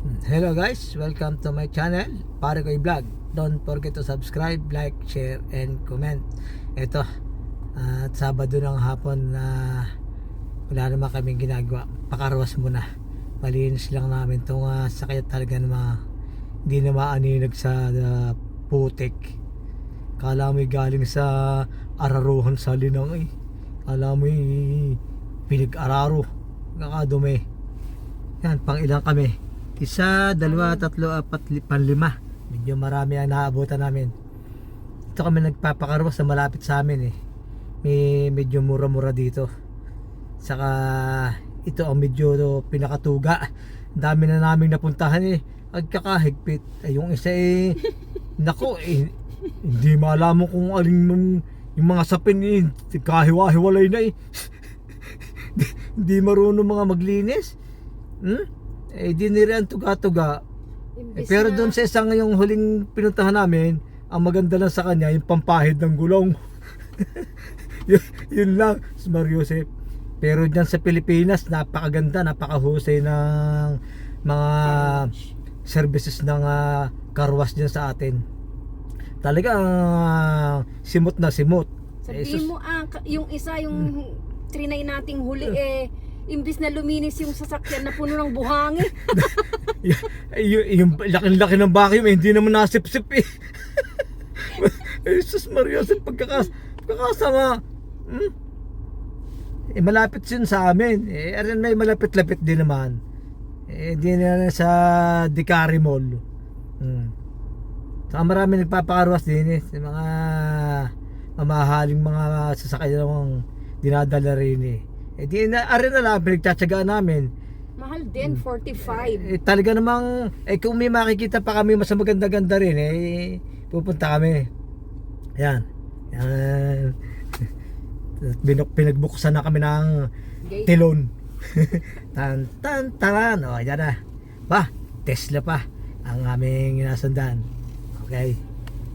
Hello guys, welcome to my channel, Pare Koy Vlog. Don't forget to subscribe, like, share, and comment. Ito, at Sabado ng hapon na wala naman kaming ginagawa. Pakarwas muna. Malinis lang namin itong sakit talaga na hindi na maaninag sa putik. Kala mo'y galing sa araruhan sa linang eh. Kala mo'y pinag-araro. Kakadumi. Yan, pang ilang kami. Isa, dalawa, tatlo, apat, panlima. Medyo marami ang naabutan namin. Ito kami nagpapakarwas sa malapit sa amin eh. Medyo mura-mura dito. Saka ito ang medyo pinakatuga. Dami na naming napuntahan eh. At kakahigpit. Yung isa eh, nako eh, hindi malaman kung aling yung mga sapin eh, kahiwa-hiwalay na eh. Hindi marunong mga maglinis. Eh di niriyan tuga-tuga. Pero doon sa isang yung huling pinuntahan namin, ang maganda lang sa kanya yung pampahid ng gulong. yun lang, Mario Joseph. Pero diyan sa Pilipinas, napakaganda, napakahusay ng mga services ng car wash diyan sa atin. Talaga simot na simot. Sabihin mo yung isa yung trinay nating huli imbis na luminis yung sasakyan na puno ng buhangin. yung laki-laki ng vacuum hindi naman nasip-sip eh. Jesus Maria, sa pagkakasama. Malapit yun sa amin. May malapit-lapit din naman. Di na sa Dicari Mall. Saka marami nagpapakarwas din eh. Mga mamahaling mga sasakyan dinadala rin eh. Di na arin na lang pinagtsatsagaan namin. Mahal din, 45. Talaga namang kung may makikita pa kami mas maganda-ganda rin pupunta kami. Yan. Yan. Pinagbuksan na kami ng tilon. Tan. O, yan na. Tesla pa ang aming inasundan. Okay.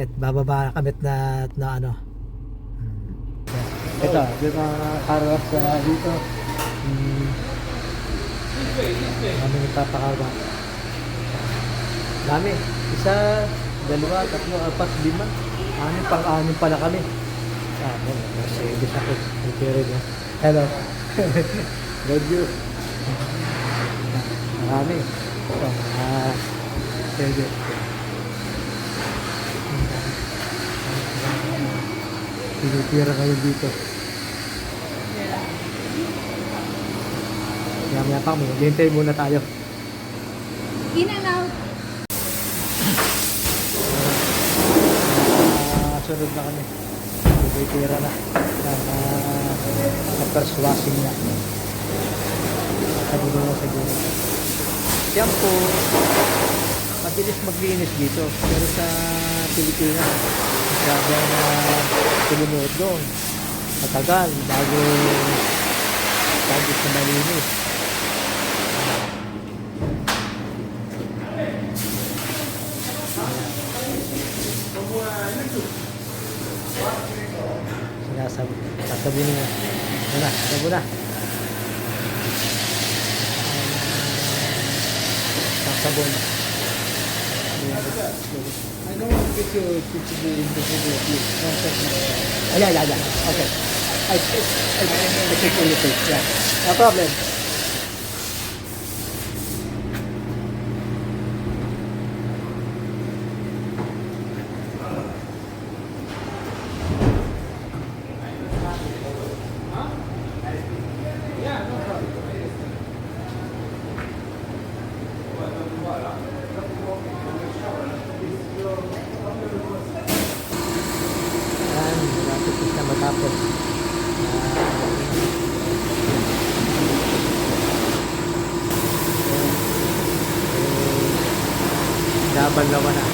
At bababa kami na ano. Ito, dito karwas dito. Kami nagpapakarwa. Dami. Isa, dalawa, tatlo, apat, lima. Pang-anim pala kami. Service ako. Hello. Good you. Marami. Service. Pinitira kayo dito. Maya pa kami, hintay muna tayo. In and out. Sunod na kami. Pinitira na. Persuasing na. Sabi na sa gulong. Shampoo. Mabilis maglinis dito. Pero sa Pilipinas, masyadong tulunud doon. Matagal bago sa malinis. Sasabi niya. Sabi na. Sasabon. I don't want to get you to be in the video, please. One second. Yeah. Okay. I take only take. Yeah. No problem. Matapos laban na.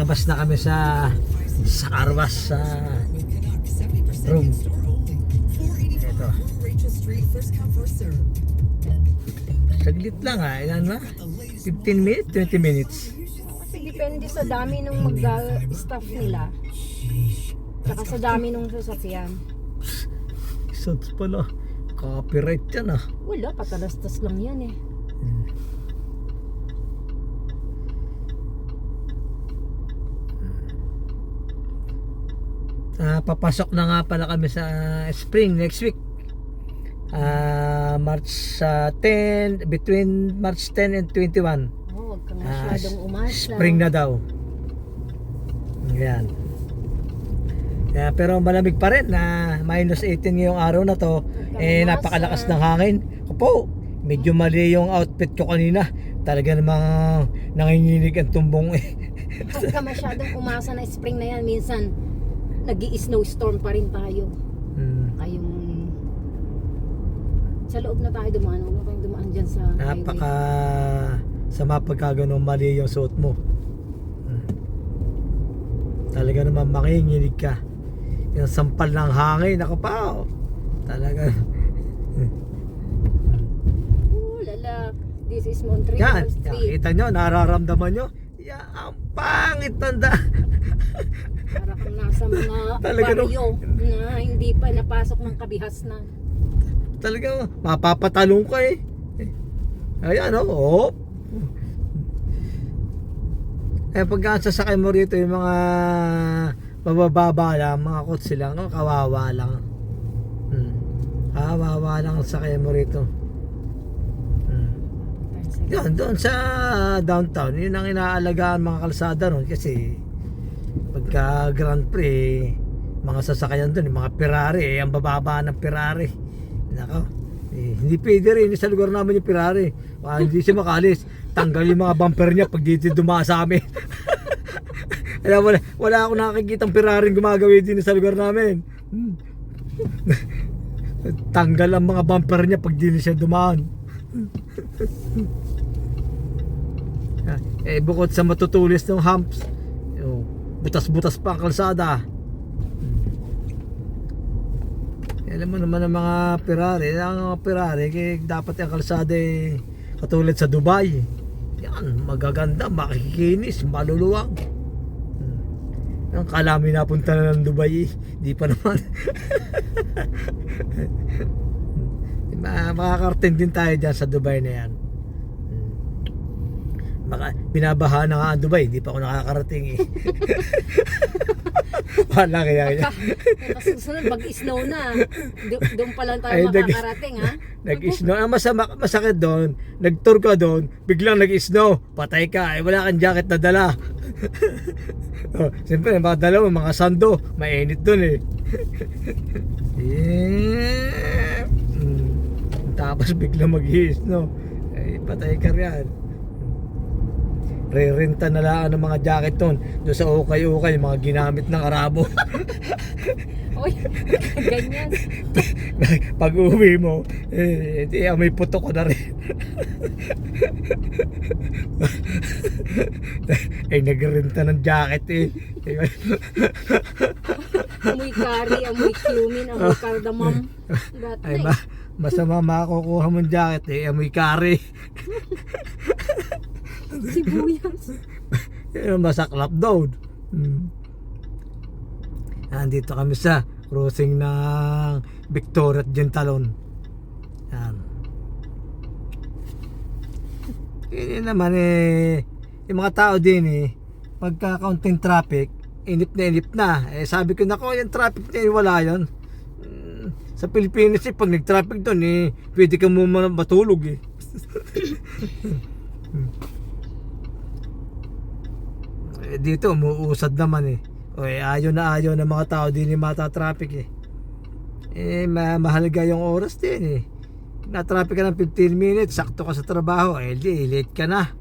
Palabas na kami sa karwas sa room. Ito. Saglit lang ha. Ilan ba? 15 minutes? 20 minutes? Kasi depende sa dami ng mag-staff nila. Saka sa dami ng sasakyan. Sods pala. Copyright yan ah. Wala, patalastas lang yan eh. Papasok na nga pala kami sa spring next week. March 10, between March 10 and 21. Oh, huwag kang masyadong umasa. Spring na daw. Ayan. Pero malamig pa rin na minus 18 ngayong araw na to. Napakalakas ng hangin. Opo, medyo mali yung outfit ko kanina. Talaga namang nanginginig ang tumbong eh. Huwag ka masyadong umasa na spring na yan. Minsan, nag-i-snowstorm pa rin tayo. Kayong sa loob na tayo dumaan. Huwag na tayong dumaan dyan sa Napaka highway. sama pagka ganun mali yung suot mo. Talaga naman makinginig ka. Yung sampal ng hangin, ako pa oh. Talaga. Lala, this is Montreal Yan, Street. kita nyo, nararamdaman nyo. Ang pangit tanda. Para kang nasa mga Talaga baryo na hindi pa napasok ng kabihas na. Talaga, mapapatalong ka eh. Ayan oh. Pagka sasakay mo rito yung mga mabababa lang, mga kotse lang, kawawa lang. Kawawa lang ang sakay mo rito. Yan, doon sa downtown, yun ang inaalagaan mga kalsada ron kasi pagka Grand Prix, mga sasakyan doon, yung mga Ferrari, ang bababa ng Ferrari. Nako, hindi pwede rin sa lugar namin yung Ferrari. Hindi siya makalis. Tanggal yung mga bumper niya pag dito dumaan sa amin. Wala akong nakikitang Ferrari gumagawin din sa lugar namin. Tanggal ang mga bumper niya pag dito siya dumaan. Bukod sa matutulis ng humps, butas-butas pa ang kalsada. Alam mo naman ang mga Ferrari, dapat yung kalsada katulad sa Dubai. Yan, magaganda, makikinis, maluluwag. Ang kalami napunta na ng Dubai, di pa naman. Makakartin din tayo dyan sa Dubai na yan. Binabaha na nga ang Dubai, di pa ako nakakarating eh. Wala kaya. Susunod, mag-snow na. Doon pa lang tayo makakarating ha. Nag-snow. Ang masakit doon, nag-tour ka doon, biglang nag-snow, patay ka, wala kang jacket na dala. Siyempre, mga dalawa, mga sando, mainit doon eh. Tapos biglang mag-snow, patay ka riyan. Re-renta na lang ng mga jacket doon sa ukay-ukay, mga ginamit ng Arabo. Oy, ganyan. Pag uwi mo, may putok ko na rin. Nagrenta ng jacket eh. Amoy curry, amoy cumin, amoy cardamom. Masama makukuha mong jacket eh, amoy curry. Sibuyas. Masaklap daw. Nandito kami sa crossing ng Victoria at Gentalon. Yan. Yun naman yung mga tao din pagka kaunting traffic, inip na. Sabi ko nako, yung traffic na wala yun. Sa Pilipinas pag nag-traffic doon pwede ka muna matulog dito umuusad naman ayaw ng mga tao din mata-traffic mahalaga yung oras din na-traffic ka ng 15 minutes, sakto ka sa trabaho late ka na.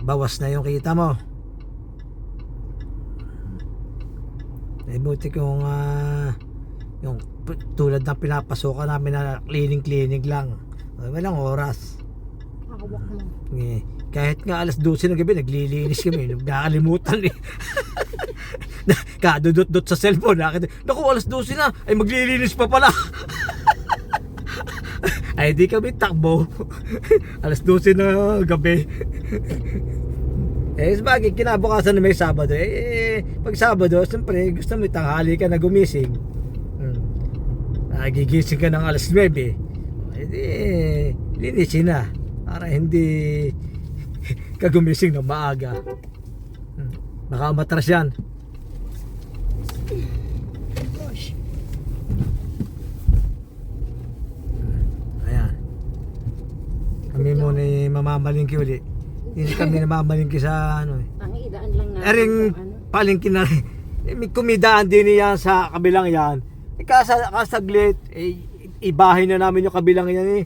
Bawas na yung kita mo. Buti kung yung tulad ng pinapasokan namin na cleaning lang, walang oras. Hawak mo. Kahit nga alas 12 ng gabi, naglilinis kami. Nakakalimutan eh. Kadudot-dot sa cellphone. Naku, alas 12 na. Ay, maglilinis pa pala. Ay, di kami takbo. Alas 12 na gabi. Eh, sabagay, kinabukasan na may Sabado. Pag Sabado, siyempre, gusto mo tanghali ka na gumising. Gigising ka ng alas 9. Eh, di, linisin na. Para hindi ka gumising ng maaga. Baka matras yan. Ayan. Kami muna mamamalingki uli. Hindi kami namamalingki sa ano eh. Ang idaan lang natin. Ering palingki na rin. May kumidaan din yan sa kabilang yan. Kasaglit, ibahin na namin yung kabilang yan eh.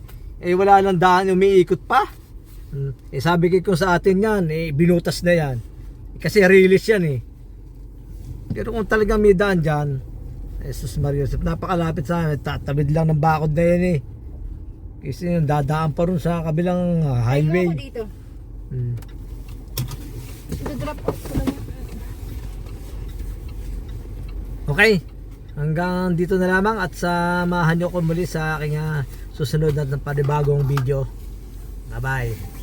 Wala lang daan, umiikot pa. Sabi ko sa atin yan, binutas na yan. Kasi release yan eh. Pero kung talagang may daan dyan, Jesus Maria, napakalapit sa amin. Tatabid lang ng bakod na yan eh. Kasi yung dadaan pa rin sa kabilang highway. Ayoko dito. Drop off ko lang. Okay, hanggang dito na lamang at samahan nyo ko muli sa aking susunod na panibagong video. Bye bye.